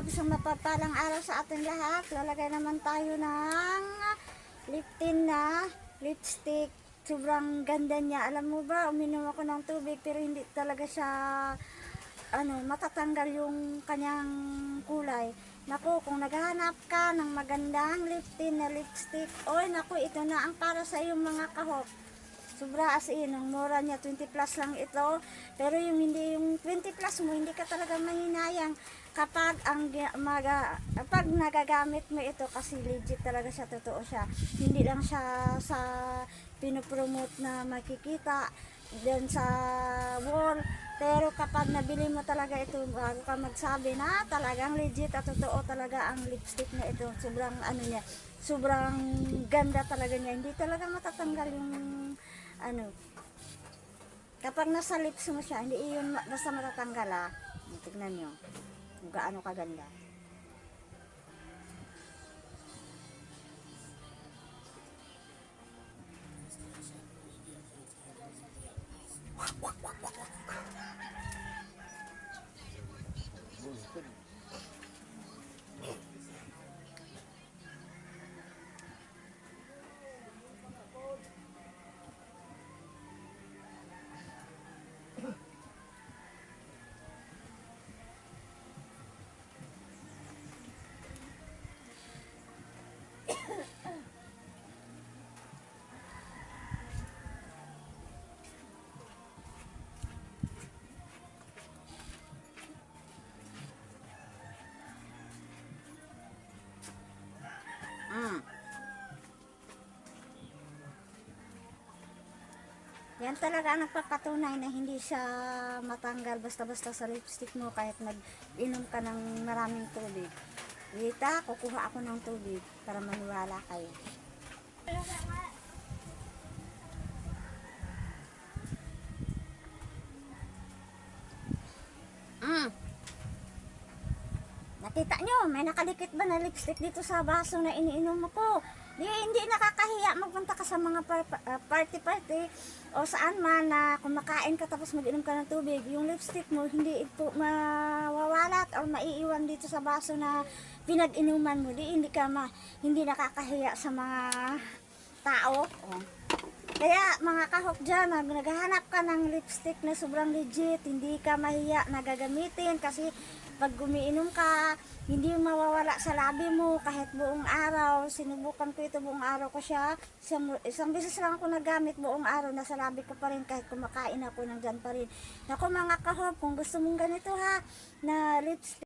isang mapagpalang araw sa ating lahat. Lalagay naman tayo ng lip tint na lipstick. Sobrang ganda niya. Alam mo ba, uminom ako ng tubig pero hindi talaga siya matatanggal yung kanyang kulay. Naku, kung naghahanap ka ng magandang lip tint na lipstick, oy naku, ito na ang para sa iyong mga kahok. Sobra as in, ang mura niya, 20 plus lang ito. Pero yung hindi yung 20 plus mo, hindi ka talaga mahinayang kapag kapag nagagamit mo ito, kasi legit talaga siya, totoo siya. Hindi lang siya sa pinopromote na makikita din sa wall. Pero kapag nabili mo talaga ito, bago ka magsabi na talagang legit at totoo talaga ang lipstick na ito. Sobrang niya, sobrang ganda talaga niya. Hindi talaga matatanggal yung kapag nasa lips mo siya, hindi yun basta matatanggal. Tignan nyo kung gaano kaganda. Yan talaga ang nagpapatunay na hindi siya matanggal basta-basta sa lipstick mo kahit nag-inom ka ng maraming tubig. Dita, kukuha ako ng tubig para maniwala kayo. Nakita nyo, may nakadikit ba na lipstick dito sa baso na iniinom ko? Hindi nakakahiya magpunta ka sa mga party-party o saan man na kumakain ka tapos mag-inom ka ng tubig. Yung lipstick mo hindi ito mawawalat o maiiwan dito sa baso na pinag-inuman mo. Hindi nakakahiya sa mga tao. Kaya mga kahok dyan, naghahanap ka ng lipstick na sobrang legit, hindi ka mahiya na gagamitin kasi pag gumiinom ka, hindi mawawala sa labi mo kahit buong araw. Sinubukan ko ito, buong araw ko siya. Isang beses lang ako nagamit, buong araw nasa labi ko pa rin kahit kumakain ako, nandyan pa rin. Naku mga kahok, kung gusto mong ganito na lipstick,